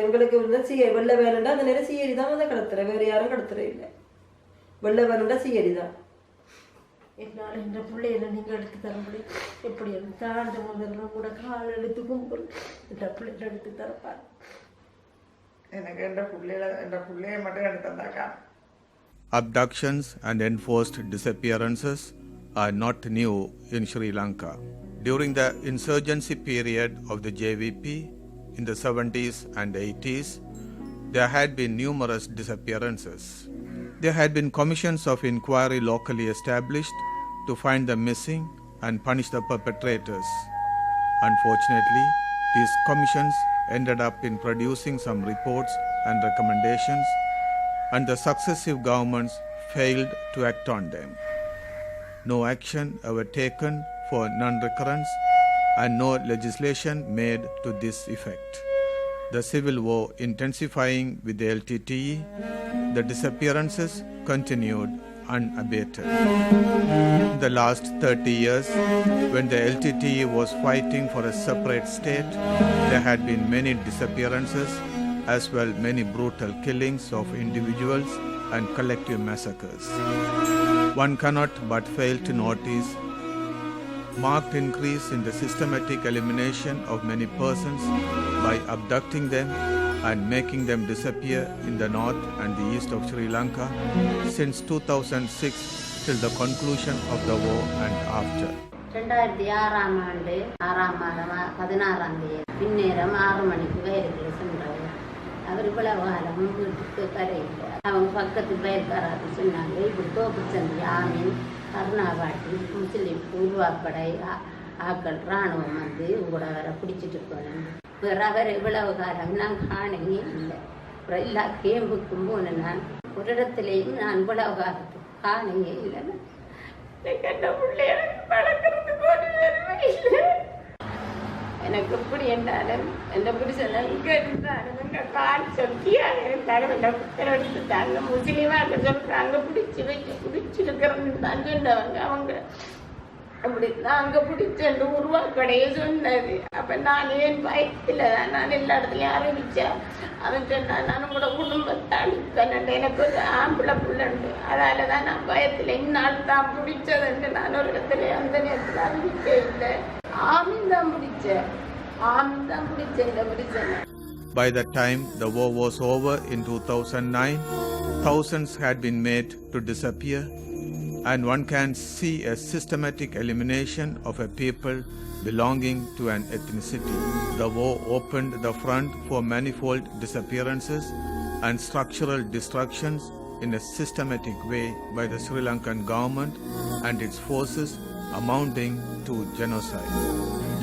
எங்களுக்கு வந்து வெள்ளை வேணுண்டா அந்த நேரம் சிஐடி தான் வந்து கடத்துற, வேற யாரும் கடத்துற இல்லை. வெள்ளை வேணுண்டா சிஐடி தான். என்னால் என்ற பிள்ளையில நீங்கள் எடுத்து தர முடியும். எப்படி தாழ்ந்த முதல்ல கூட கால் எடுத்து கும்பிடு என்ற பிள்ளையில எடுத்து தரப்பார். எனக்கு என்ற பிள்ளைய மட்டும் எடுத்து தந்தாக்கா. Abductions and enforced disappearances are not new in Sri Lanka. During the insurgency period of the JVP in the 70s and 80s, there had been numerous disappearances. There had been commissions of inquiry locally established to find the missing and punish the perpetrators. Unfortunately, these commissions ended up in producing some reports and recommendations, and the successive governments failed to act on them. No action ever taken for non-recurrence and no legislation made to this effect. The civil war intensifying with the LTTE, the disappearances continued unabated. In the last 30 years, when the LTTE was fighting for a separate state, there had been many disappearances, as well many brutal killings of individuals and collective massacres. One cannot but fail to notice marked increase in the systematic elimination of many persons by abducting them and making them disappear in the north and the east of Sri Lanka since 2006 till the conclusion of the war and after. 2006ஆம் ஆண்டு 6ஆம் மாதம் 16ஆம் தேதி பின்னேரம் 6 மணிக்கு வயலுக்குள்ள சென்றார். அவர் இவ்வளவு காலம் வீட்டுக்கு கரையில் அவங்க பக்கத்து பயக்காராது சொன்னாங்க. இப்படி தோப்பு சந்தி ஆமீன் கருணாபாட்டி முஸ்லீம் உருவாப்படை ஆக்கள் இராணுவம் வந்து உங்களோட வர பிடிச்சிட்டு போனேன். வேறு அவர் இவ்வளவு காலம் நான் காணவே இல்லை. அப்புறம் எல்லா கேம்புக்கும் போனேன். நான் ஒரு இடத்துலையும் நான் இவ்வளவு காலத்துக்கு காணவே இல்லைன்னு கண்ட பிள்ளை வளர்க்கறதுக்கு ஒரு நேரமே இல்லை. எனக்கு எப்படி என்றாலும் எந்த புருஷன் இங்கே இருந்தாலும் எங்க கால் சொக்கியாக இருந்தாலும் எந்த புத்தரை எடுத்துட்டாங்க. முஸ்லீமாக சொல்றாங்க பிடிச்சி வச்சு பிடிச்சிருக்கிறன்னு தான் சொன்னவங்க. அவங்க அப்படி நாங்க பிடிச்ச உருவாக்கடையே சொன்னது. அப்ப நான் ஏன் பயத்தில் தான் நான் எல்லா இடத்துலையும் அறிவிச்சேன். அவன் சொன்னான் நான் உங்களோட குடும்பத்தை அழிப்பேன். எனக்கு ஒரு ஆம்பளை புள்ளண்டு, அதால தான் நான் பயத்தில் இந்நாள் தான் பிடிச்சதுன்னு நான் ஒரு இடத்துல அந்த நேரத்தில் அறிவிக்க இல்லை. ஆமீன் தான் பிடிச்சேன். ஆமீன் தான் பிடிச்சேன். இந்த பிடிச்சேன். By the time the war was over in 2009, thousands had been made to disappear, and one can see a systematic elimination of a people belonging to an ethnicity. The war opened the front for manifold disappearances and structural destructions in a systematic way by the Sri Lankan government and its forces, amounting to genocide.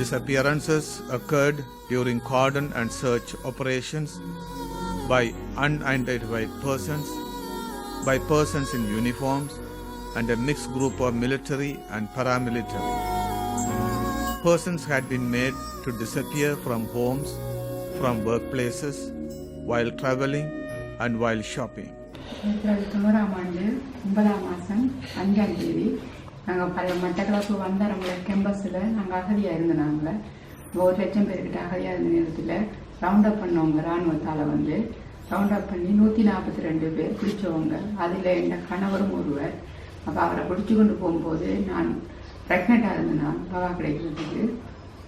Disappearances occurred during cordon and search operations by unidentified persons, by persons in uniforms, and a mixed group of military and paramilitary. Persons had been made to disappear from homes, from workplaces, while traveling and while shopping. 2009ஆம் ஆண்டு 9ஆம் மாதம் 5ஆம் தேதி நாங்கள் மட்டக்களப்பு வந்தாரங்கள கேம்பஸில் நாங்கள் அகதியாக இருந்தோம். 1,00,000 பேர்கிட்ட அகதியாக இருந்த நேரத்தில் ரவுண்ட் அப் பண்ணவங்க இராணுவத்தால் வந்து ரவுண்ட் அப் பண்ணி 142 பேர் பிடிச்சவங்க. அதில் என் கணவரும் ஒருவர். அப்போ அவரை பிடிச்சி கொண்டு போகும்போது நான் ப்ரெக்னெண்ட்டாக இருந்தேன். பவா கிடைக்கிறதுக்கு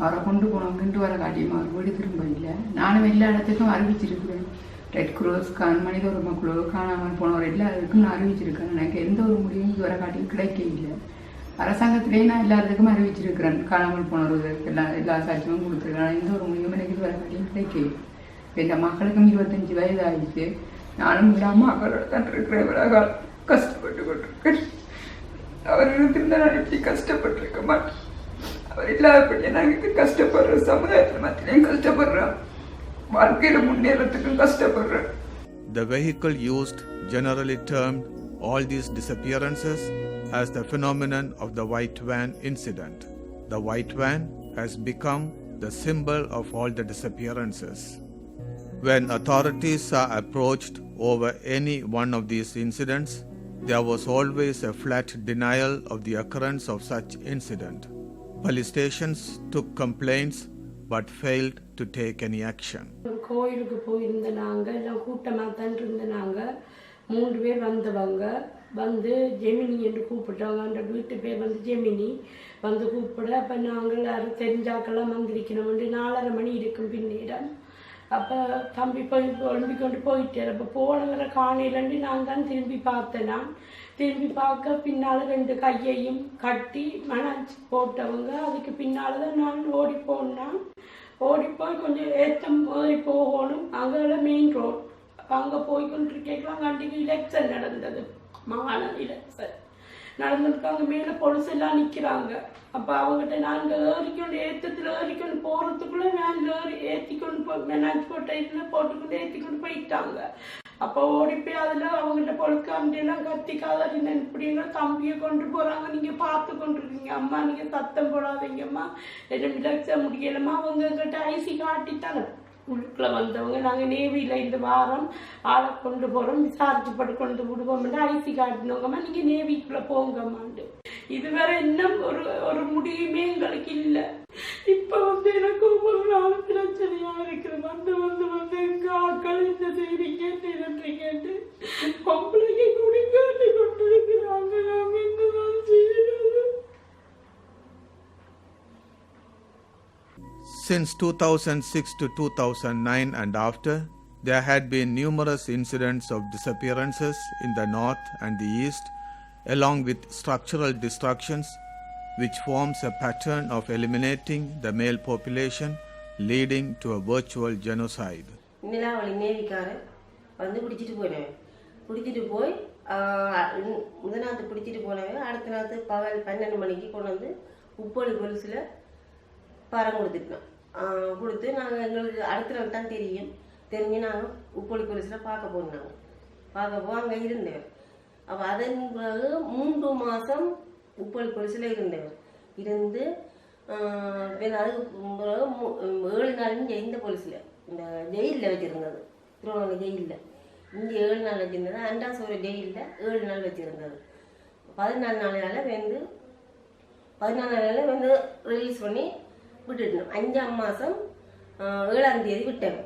அவரை கொண்டு போனவங்கன்ட்டு வர காட்டியும் அவர் வீடு திரும்ப இல்லை. நானும் எல்லா இடத்துக்கும் அறிவிச்சிருக்கிறேன். ரெட் க்ராஸ் மனித உரிமை குழு காணாமல் போனவர் எல்லாருக்கும் நான் அறிவிச்சிருக்கேன். எனக்கு எந்த ஒரு முடிவும் இதுவரை காட்டியும் கிடைக்க இல்லை. அரசாங்கத்திலே நான் எல்லாத்துக்கும் அறிவிச்சிருக்கிறேன். காணாமல் போனவர்களுக்கு எல்லா சாட்சியமும் கொடுத்துருக்கேன். எந்த ஒரு முடிவும் எனக்கு இதுவரை காட்டியும் கிடைக்கல. என் மக்களுக்கும் 25 வயது ஆகிட்டு நானும் விடாமல் மக்களோட தான் இருக்கிறேன். கஷ்டப்பட்டு கொண்டிருக்கேன். அவர் இருந்தால் நான் எப்படி கஷ்டப்பட்டிருக்க மாட்டேன். அவர் இல்லாதபடியே நாங்கள் கஷ்டப்படுறோம். சமுதாயத்தில் மத்தியிலையும் கஷ்டப்படுறோம். வாழ்க்கையில் முன்னேறத்துக்கும் கஷ்டப்படுறோம். The vehicle used generally termed all these disappearances as the phenomenon of the white van incident. The white van has become the symbol of all the disappearances. When authorities are approached over any one of these incidents, there was always a flat denial of the occurrence of such incident. Police stations took complaints but failed to take any action. கோயிலுக்கு போயிருந்த நாங்கள் எல்லாம் கூட்டமாக தான் இருந்த நாங்கள் 3 பேர் வந்தவங்க வந்து ஜெமினி என்று கூப்பிட்டவங்க. அந்த வீட்டு பேர் வந்து ஜெமினி வந்து கூப்பிட அப்போ நாங்கள் யாரும் தெரிஞ்சாக்கெல்லாம் வந்திருக்கணும் 4:30 மணி இருக்கும் பின்னிடம். அப்போ தம்பி போய் ஒழும்பி கொண்டு போயிட்டார். அப்போ போனவரை காணையிலண்டு நான் தான் திரும்பி பார்த்தேன். நான் திரும்பி பார்க்க பின்னால் 2 கையையும் கட்டி மணாச்சு போட்டவங்க. அதுக்கு பின்னால் தான் நான் ஓடி போனேன். ஓடி போய் கொஞ்சம் ஏற்றம் ஏறி போகணும். அங்கே மெயின் ரோட். அங்கே போய் கொண்டிருக்கலாம். அன்றைக்கு எலெக்ஷன் நடந்தது, மாகாண எலெக்ஷன் நடந்ததுக்கு அங்கே மேலே பொலிஸ் எல்லாம் நிற்கிறாங்க. அப்போ அவங்ககிட்ட நாங்கள் ஏறிக்கொண்டு ஏற்றத்தில் ஏறிக்கொண்டு போகிறதுக்குள்ளே வேனில் ஏற்றிக்கொண்டு மெனாஜ் போட்ட இதில் போட்டுக்கொண்டு ஏற்றிக்கொண்டு போயிட்டாங்க. அப்போ ஓடி போய் அதில் அவங்கள்ட்ட பொழுக்காண்டியெல்லாம் கத்தி காதாடின இப்படிங்க தம்பியை கொண்டு போகிறாங்க. நீங்கள் பார்த்து கொண்டிருக்கீங்க அம்மா, நீங்கள் சத்தம் போடாதீங்கம்மா, என்ன விளக்க முடியலம்மா. அவங்க கிட்ட ஐசி காட்டித்தானே உள்ளுக்குள்ள வந்தவங்க. நாங்கள் நேவியில் இந்த வாரம் ஆளை கொண்டு போகிறோம், விசாரிச்சு பட்டு கொண்டு விடுவோம்னு ஐசி காட்டினவங்கம்மா, நீங்கள் நேவிக்குள்ளே போங்கம்மாண்டு. இதுவரை இன்னும் ஒரு முடியுமே எங்களுக்கு இல்லை. இப்போ வந்து எனக்கு ஒவ்வொரு நாளும் பிரச்சனையாக இருக்குது. வந்து எங்க ஆக்கள் இந்த செய்தி கேட்டு பொம்பளைக்கு குடி கேட்டு கொண்டிருக்கிறாங்க. நாங்கள் என்னதான் செய்யறது? Since 2006 to 2009 and after, there had been numerous incidents of disappearances in the north and the east, along with structural destructions, which forms a pattern of eliminating the male population, leading to a virtual genocide. Nilaveli நேவிக்காரன் வந்து பிடிச்சிட்டு போயிடுவேன். பிடிச்சிட்டு போய் முதல் நாள் பிடிச்சிட்டு போனவன் அடுத்த நாள் பகல் 12 மணிக்கு கொண்டு வந்து உப்பொழி கொலுசில் பரம் கொடுத்துட்டோம். கொடுத்து நாங்கள் எங்களுக்கு அடுத்த நாள் தான் தெரிஞ்சு நாங்கள் உப்பொழி கொலுசில் பார்க்க போனாங்க. பார்க்க அங்கே இருந்தவர். அப்போ அதன் பிறகு 3 மாதம் உப்பொழி கொலுசில் இருந்து அதுக்கு பிறகு 7 நாள் இந்த கொலுசில் இந்த ஜெயிலில் வச்சுருந்தது. திருவண்ணாமலை ஜெயிலில் இங்கே 7 நாள் வச்சுருந்தது. அண்டாசோர ஜெயிலில் 7 நாள் வச்சுருந்தது. 14 நாள் வந்து ரிலீஸ் பண்ணி விட்டுட்டோம். 5ஆம் மாதம் 7ஆம் தேதி விட்டேன்.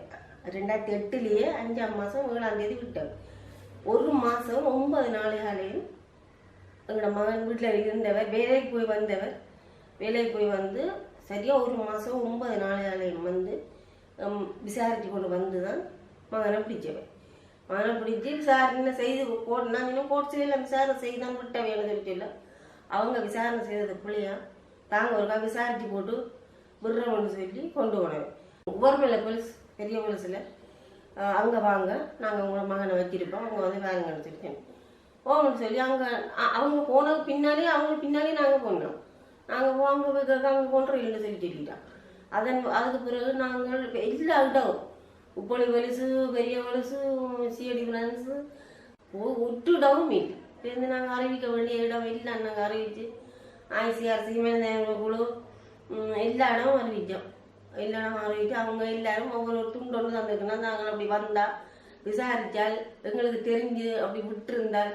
2008 5ஆம் மாதம் 7ஆம் தேதி விட்டேன். 1 மாதம் 9 நாளையும் எங்களோட மகன் வீட்டில் இருந்தவர் வேலைக்கு போய் வந்து சரியாக 1 மாதம் 9 நாளையும் வந்து விசாரித்து கொண்டு வந்து தான் மகனை பிடிச்சவன். மகனை பிடிச்சி விசாரணை செய்து நாங்கள் கோர்ட் சிலையில் விசாரணை செய்து தான் விட்டவேன்னு சொல்ல அவங்க விசாரணை செய்தது பிள்ளையா தாங்க ஒருக்கா விசாரித்து போட்டு விடுறோம்னு சொல்லி கொண்டு போனேன். உவர்மலை போலீஸ் பெரிய போலீஸில் அங்கே வாங்க, நாங்கள் உங்களை மகனை வச்சிருப்போம், அவங்க வந்து வேறுங்கன்னு சொல்லி போகணும்னு சொல்லி அவங்க போனது பின்னாலே நாங்கள் போனோம். நாங்கள் அங்கே கொண்டுறோம்னு சொல்லிட்டான். அதுக்கு பிறகு நாங்கள் எல்லா இடம் உப்பொழி வலிசு பெரிய வலிசு சிடி பிரான்ஸு ஒட்டு இடமும் இல்லை. இருந்து நாங்கள் அறிவிக்க வேண்டிய இடம் எல்லாம் நாங்கள் அறிவித்து ICRC மேலே குழு எல்லா இடமும் அறிவித்தோம். எல்லா இடமும் அறிவித்து அவங்க எல்லாரும் ஒவ்வொரு துண்டொன்று தந்துருக்குன்னா நாங்கள் அப்படி வந்தால் விசாரித்தால் எங்களுக்கு தெரிஞ்சு அப்படி விட்டுருந்தால்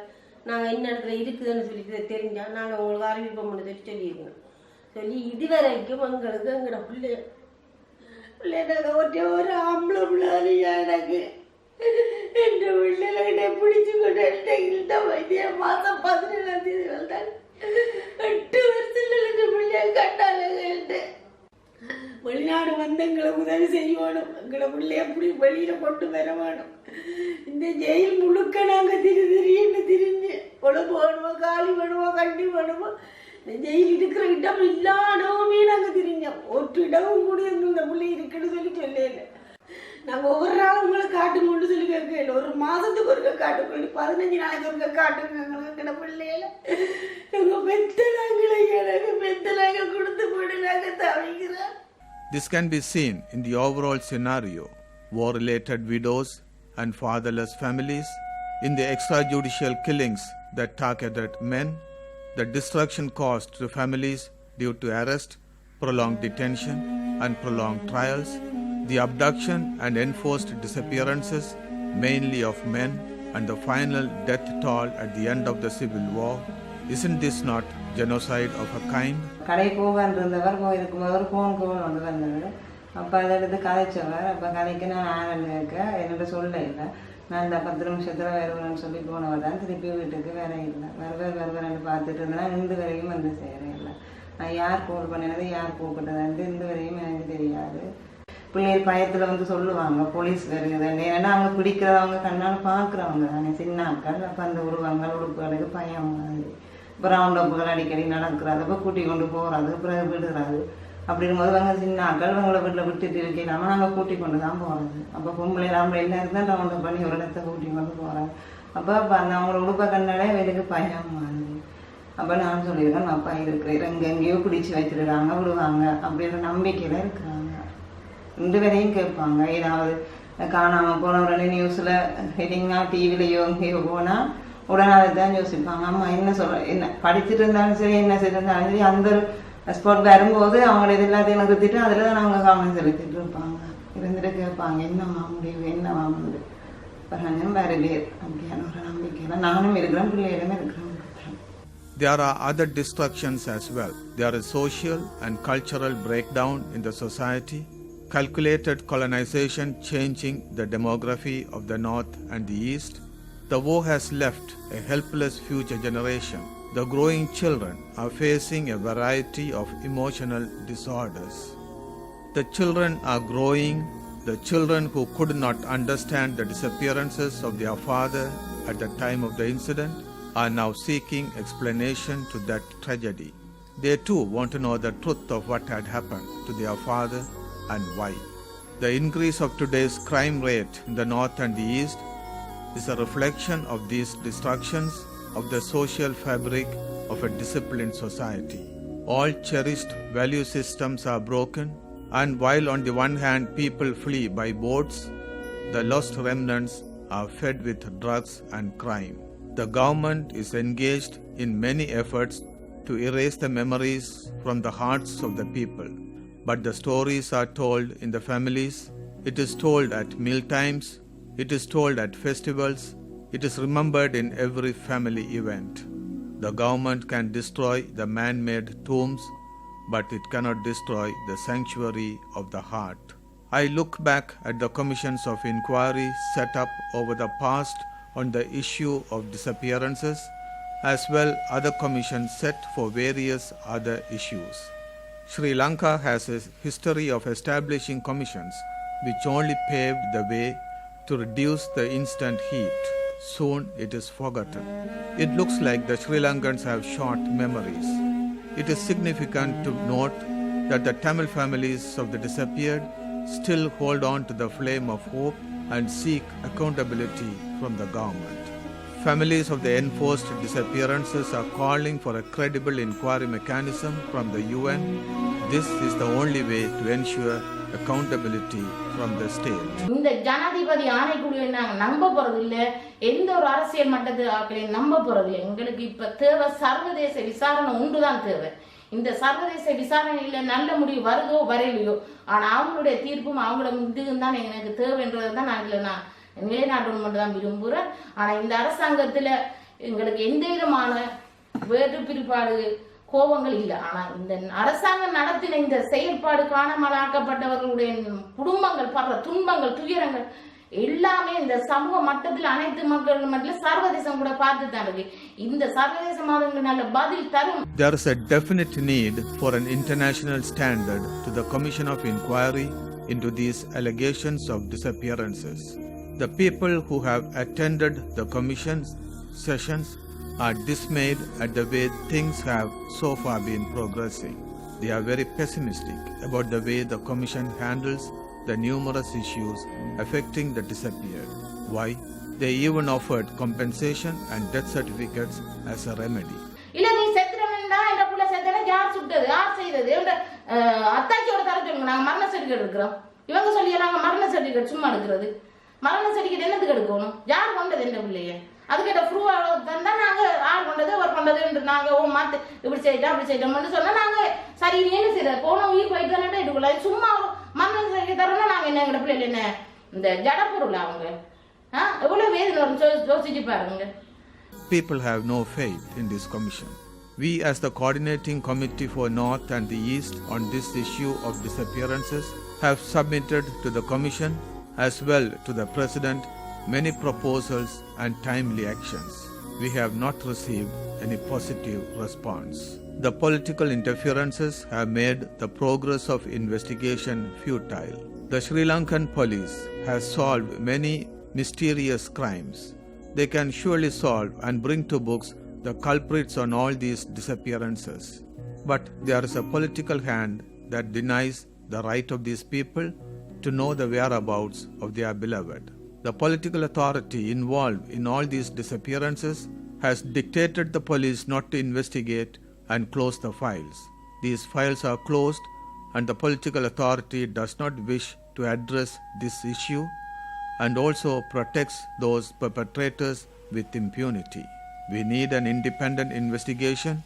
நாங்கள் என்ன இடத்துல இருக்குதுன்னு சொல்லி தெரிஞ்சால் நாங்கள் உங்களுக்கு அறிவிப்போம்னு சொல்லியிருக்கணும். சொல்லி இதுவரைக்கும் எங்களுக்கு எங்களோட பிள்ளைங்க ஒரு ஆம்பளை பிள்ளையா எனக்கு என் பிள்ளைகிட்ட பிடிச்சு கொண்டு வைத்திய மாதம் 17ஆம் தேதி வந்தால் 8 வருஷத்துல எங்கள் பிள்ளைய கட்டாளுங்க. வெளிநாடு வந்து எங்களை உதவி செய்யணும். எங்களை பிள்ளைய அப்படி வெளியில கொண்டு வர வேணும். இந்த ஜெயில் முழுக்க நாங்கள் திரிஞ்சு உடம்பு வேணுமோ காலி வேணுமோ கண்டி வேணுமோ இந்த ஜெயில் இருக்கிற இடம் எல்லா இடமுமே நாங்கள் திரிஞ்சோம். ஒரு இடமும் கூட இந்த பிள்ளை இருக்குன்னு சொல்லி சொல்லல. நாங்கள் ஒவ்வொரு நாளும் உங்களை காட்டுங்கன்னு சொல்லி கேட்கல. ஒரு மாதத்துக்கு ஒருக்க காட்டுக்கொள்ளி 15 நாளைக்கு ஒருக்க காட்டுங்க எங்களை பிள்ளையில எங்கள் பெத்தலாங்களை கொடுத்து போட்டு நாங்கள் தவிக்கிறோம். This can be seen in the overall scenario: war-related widows and fatherless families, in the extrajudicial killings that targeted men, the destruction caused to families due to arrest, prolonged detention and prolonged trials, the abduction and enforced disappearances, mainly of men, and the final death toll at the end of the civil war. Isn't this not genocide of a kind? கடை போகான் இருந்தவர் கோயிலுக்கு முதல் phone ஒன்று வந்தவர் அப்போ அதை எடுத்து கதைச்சவர். அப்போ கதைக்கு நான் ஆனன்னு கேட்க என்னோட சொல்ல இல்லை. நான் இந்த 10 நிமிஷத்தில் வருவேன்னு சொல்லி போனவர் தான் திருப்பி வீட்டுக்கு வேற இல்லை. வருவேன்னு பார்த்துட்டு இருந்தேன்னா இன்று வரையும் வந்து சேரேன் இல்லை. நான் யார் கால் பண்ணினது யார் கூப்பிட்டதுன்ட்டு இன்று வரையும் எனக்கு தெரியாது. பிள்ளைகள் பயத்தில் வந்து சொல்லுவாங்க போலீஸ் வருங்குதுன்னு. ஏன்னா அவங்க பிடிக்கிறவங்க கண்ணால் பார்க்குறவங்க தானே சின்னாக்கள். அப்போ அந்த உருவங்கள் உடுப்புகளுக்கு பயம் மாதிரி. இப்போ ரவுண்ட் அப்புகள் அடிக்கடி நடக்கிறது. அப்போ கூட்டி கொண்டு போகிறது அப்புறம் விடுறது. அப்படி இருக்கும்போது அவங்க சின்னாக்கள் இவங்களை வீட்டில் விட்டுட்டு இருக்கலாமல் நாங்கள் கூட்டி கொண்டு தான் போகிறது. அப்போ பொம்பளை ராம்பளை எல்லாரும் தான் ரவுண்ட் பண்ணி ஒரு இடத்த கூட்டி கொண்டு போகிறாங்க. அப்போ அந்த அவங்களோட உடுப்பை கண்ணாலே இவருக்கு பயம் மாதிரி. அப்போ நான் சொல்லியிருக்கேன் அப்பா இருக்கிறேன் எங்கெங்கேயோ பிடிச்சி வச்சிருக்காங்க விடுவாங்க அப்படின்ற நம்பிக்கையில் இருக்கிறாங்க. ரெண்டு பேரையும் கேட்பாங்க. ஏதாவது காணாமல் போன உடனே நியூஸில் ஹெட்டிங்காக டிவிலையோ எங்கேயோ போனால் உடனே அதை தான் யோசிப்பாங்க. அம்மா என்ன சொல்கிற என்ன படிச்சுட்டு இருந்தாலும் சரி என்ன செய்திருந்தாலும் சரி அந்த ஸ்பாட் வரும்போது அவங்களோட இது எல்லாத்தையும் நிறுத்திட்டு அதில் தான் அவங்க கவனம் செலுத்திட்டு இருப்பாங்க. இருந்துட்டு கேட்பாங்க என்னம்மா முடிவு என்னம்மா முடிவு பரவாயில்ல வேறு பேர் அப்படியான ஒரு நம்பிக்கையில் நானும் இருக்கிறேன் பிள்ளைகளும் இருக்கிறேன். There are other destructions as well. There is social and cultural breakdown in the society, calculated colonization changing the demography of the North and the East. The war has left a helpless future generation. The growing children are facing a variety of emotional disorders. The children are growing. The children who could not understand the disappearances of their father at the time of the incident are now seeking explanation to that tragedy. They too want to know the truth of what had happened to their father and why. The increase of today's crime rate in the North and the East is a reflection of these destructions of the social fabric of a disciplined society. All cherished value systems are broken, and while on the one hand people flee by boats, the lost remnants are fed with drugs and crime. The government is engaged in many efforts to erase the memories from the hearts of the people. But the stories are told in the families. It is told at mealtimes. It is told at festivals. It is remembered in every family event. The government can destroy the man-made tombs, but it cannot destroy the sanctuary of the heart. I look back at the commissions of inquiry set up over the past on the issue of disappearances, as well other commissions set for various other issues. Sri Lanka has a history of establishing commissions which only paved the way to reduce the instant heat. Soon it is forgotten. It looks like the Sri Lankans have short memories. It is significant to note that the Tamil families of the disappeared still hold on to the flame of hope and seek accountability from the government. Families of the enforced disappearances are calling for a credible inquiry mechanism from the UN. This is the only way to ensure accountability from the state. இந்த ஜனாதிபதி ஆணைக்குழுவை நாங்கள் நம்ப போறதில்லை. எந்த ஒரு அரசியல் மட்டத்தையும் நம்ப போறதில்லை. எங்களுக்கு இப்ப தேவை சர்வதேச விசாரணை ஒன்றுதான் தேவை. இந்த சர்வதேச விசாரணையில் நல்ல முடிவு வருதோ வரையிலையோ, ஆனால் அவங்களுடைய தீர்ப்பும் அவங்களோட இதுவும் தான் எனக்கு தேவைன்றதை தான் நான் இதில் நான் நிலைநாட்டணும் மட்டும் தான் விரும்புகிறேன். ஆனால் இந்த அரசாங்கத்தில் எங்களுக்கு எந்த விதமான வேறு பிரிப்பாடு கோபங்கள் இல்லை. ஆனால் இந்த அரசாங்கம் நடத்தின இந்த செயல்பாடு காணாமலாக்கப்பட்டவர்களுடைய குடும்பங்கள் படுற துன்பங்கள் துயரங்கள் எல்லாமே இந்த சமூக மட்டத்தில் அனைத்து மக்கள் மட்டத்தில் சர்வதேசம் கூட பார்த்து தான் இருக்கு. இந்த சர்வதேச மாதங்கள் நல்ல பதில் தரும். There is a definite need for an international standard to the Commission of Inquiry into these allegations of disappearances. The people who have attended the commission's sessions are dismayed at the way things have so far been progressing. They are very pessimistic about the way the commission handles the numerous issues affecting the disappeared. Why? They even offered compensation and death certificates as a remedy. இல்ல நீ செத்துறவன்டா என்ற புள்ள செத்தன யார் சுட்டது யார் செய்தது என்ற அத்தாச்சியோட தர சொல்லுங்க. நாங்க மரண சர்டிபிகேட் எடுக்கிறோம். இவங்க சொல்லியா நாங்க மரண சர்டிபிகேட் சும்மா எடுக்கிறது. மரண சர்டிபிகேட் என்னதுக்கு எடுக்கணும்? யார் கொண்டது என்ற பிள்ளைய அதுக்கிட்ட ப்ரூவ் தந்தா நாங்க யார் கொண்டது அவர் கொண்டது நாங்க ஓ மாத்து இப்படி செய்யிட்டோம் அப்படி செய்யிட்டோம்னு சொன்னா நாங்க சரி என்ன செய்யற போன உயிர் போயிட்டு தானே எடுக்கல. சும்மா மரண சர்டிபிகேட் தரோம்னா நாங்க என்ன எங்க பிள்ளைல என்ன இந்த ஜட பொருள் அவங்க எவ்வளவு வேதனை வரும் யோசிச்சு பாருங்க. People have no faith in this commission. We as the coordinating committee for North and the East on this issue of disappearances have submitted to the Commission as well to the President many proposals and timely actions. We have not received any positive response. The political interferences have made the progress of investigation futile. The Sri Lankan police has solved many mysterious crimes. They can surely solve and bring to books the culprits on all these disappearances. But there is a political hand that denies the right of these people to know the whereabouts of their beloved. The political authority involved in all these disappearances has dictated the police not to investigate and close the files. These files are closed, and the political authority does not wish to address this issue and also protects those perpetrators with impunity. We need an independent investigation,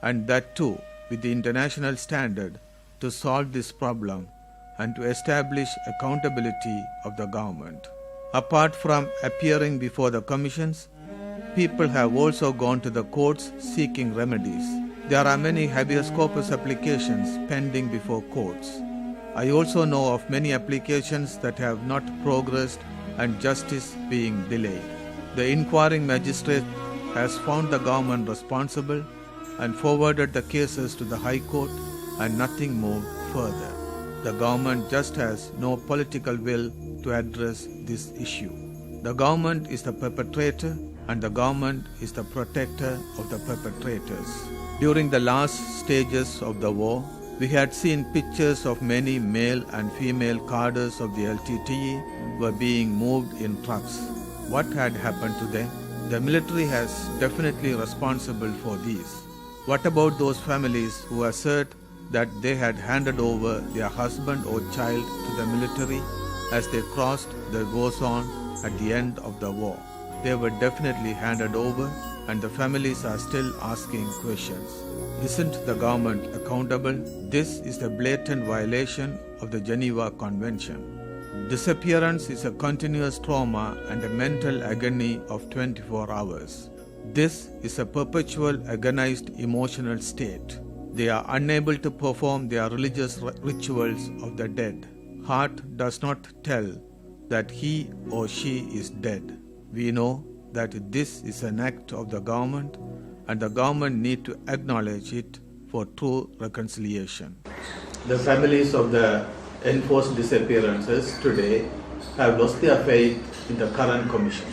and that too with the international standard, to solve this problem and to establish accountability of the government. Apart from appearing before the commissions, people have also gone to the courts seeking remedies. There are many habeas corpus applications pending before courts. I also know of many applications that have not progressed and justice being delayed. The inquiring magistrate has found the government responsible and forwarded the cases to the High Court, and nothing moved further. The government just has no political will to address this issue. The government is the perpetrator, and the government is the protector of the perpetrators. During the last stages of the war, we had seen pictures of many male and female cadres of the LTTE were being moved in trucks. What had happened to them? The military has definitely responsible for these. What about those families who assert that they had handed over their husband or child to the military as they crossed the war zone at the end of the war? They were definitely handed over, and the families are still asking questions. Isn't the government accountable? This is a blatant violation of the Geneva Convention. Disappearance is a continuous trauma and a mental agony of 24 hours. This is a perpetual agonized emotional state. They are unable to perform their religious rituals of the dead. Heart does not tell that he or she is dead. We know that this is an act of the government, and the government need to acknowledge it for true reconciliation. The families of the enforced disappearances today have lost their faith in the current commission.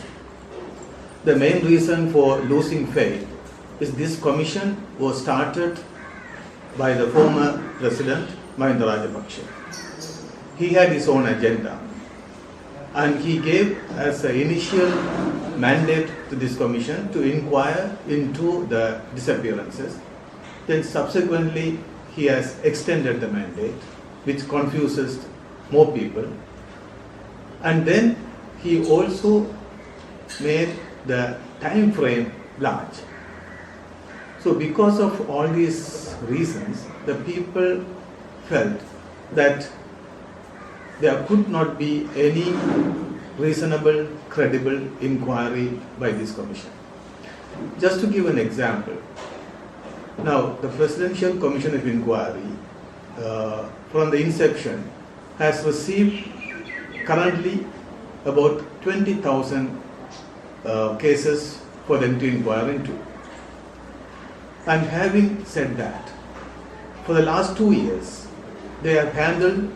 The main reason for losing faith is this commission was started by the former president Mahinda Rajapaksa. He had his own agenda, and he gave as an initial mandate to this commission to inquire into the disappearances. Then subsequently he has extended the mandate, which confuses more people. And then he also made the time frame large. So because of all these reasons, the people felt that there could not be any reasonable, credible inquiry by this commission. Just to give an example, now the Presidential Commission of Inquiry from the inception has received currently about 20,000 cases for them to inquire into. And having said that, for the last 2 years, they have handled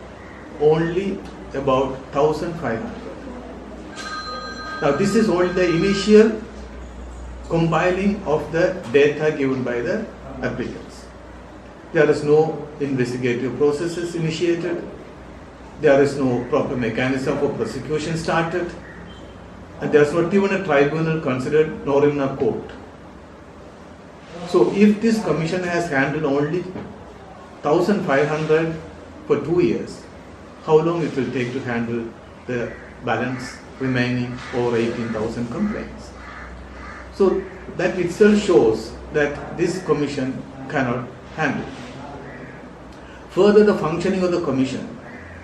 only about 1,500. Now this is only the initial compiling of the data given by the applicants. There is no investigative processes initiated. There is no proper mechanism for prosecution started. And there is not even a tribunal considered, nor even a court. So if this commission has handled only 1,500 for 2 years, how long it will take to handle the balance remaining over 18,000 complaints? So that itself shows that this commission cannot handle. Further, the functioning of the commission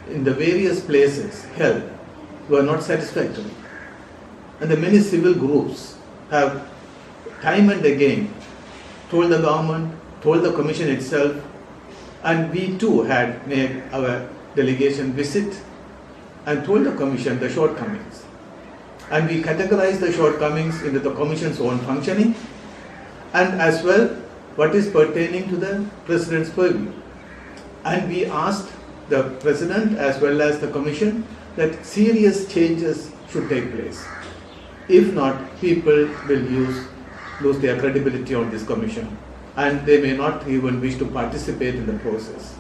in the various places held were not satisfactory. And the many civil groups have time and again told the government, told the commission itself, and we too had made our delegation visit and told the Commission the shortcomings. And we categorized the shortcomings into the Commission's own functioning and as well what is pertaining to the President's purview. And we asked the President as well as the Commission that serious changes should take place. If not, people will lose their credibility on this Commission and they may not even wish to participate in the process.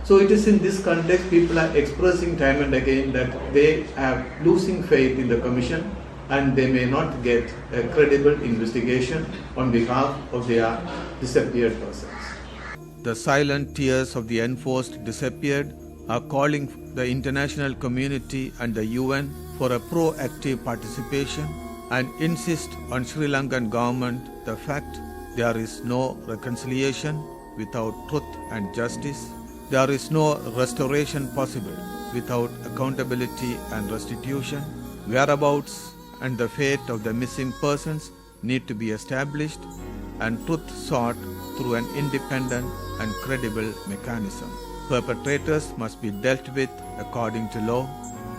So it is in this context people are expressing time and again that they are losing faith in the Commission and they may not get a credible investigation on behalf of their disappeared persons. The silent tears of the enforced disappeared are calling the international community and the UN for a proactive participation and insist on Sri Lankan government the fact there is no reconciliation without truth and justice. There is no restoration possible without accountability and restitution. Whereabouts and the fate of the missing persons need to be established and truth sought through an independent and credible mechanism. Perpetrators must be dealt with according to law.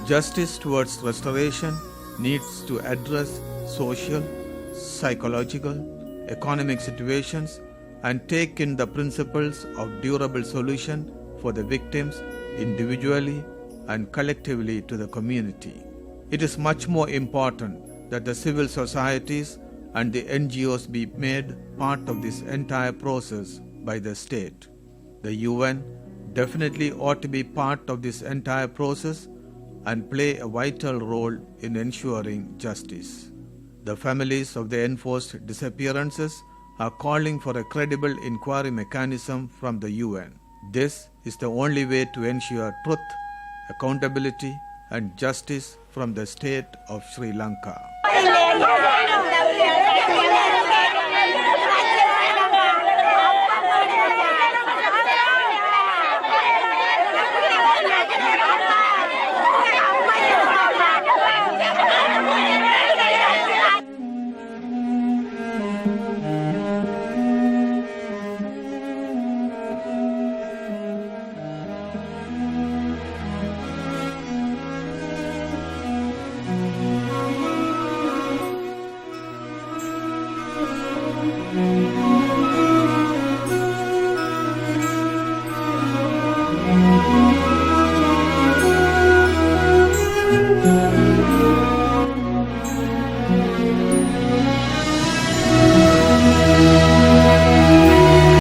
Justice towards restoration needs to address social, psychological, economic situations and take in the principles of durable solution for the victims individually and collectively to the community. It is much more important that the civil societies and the NGOs be made part of this entire process by the state. The UN definitely ought to be part of this entire process and play a vital role in ensuring justice. The families of the enforced disappearances are calling for a credible inquiry mechanism from the UN. This is the only way to ensure truth, accountability, and justice from the state of Sri Lanka.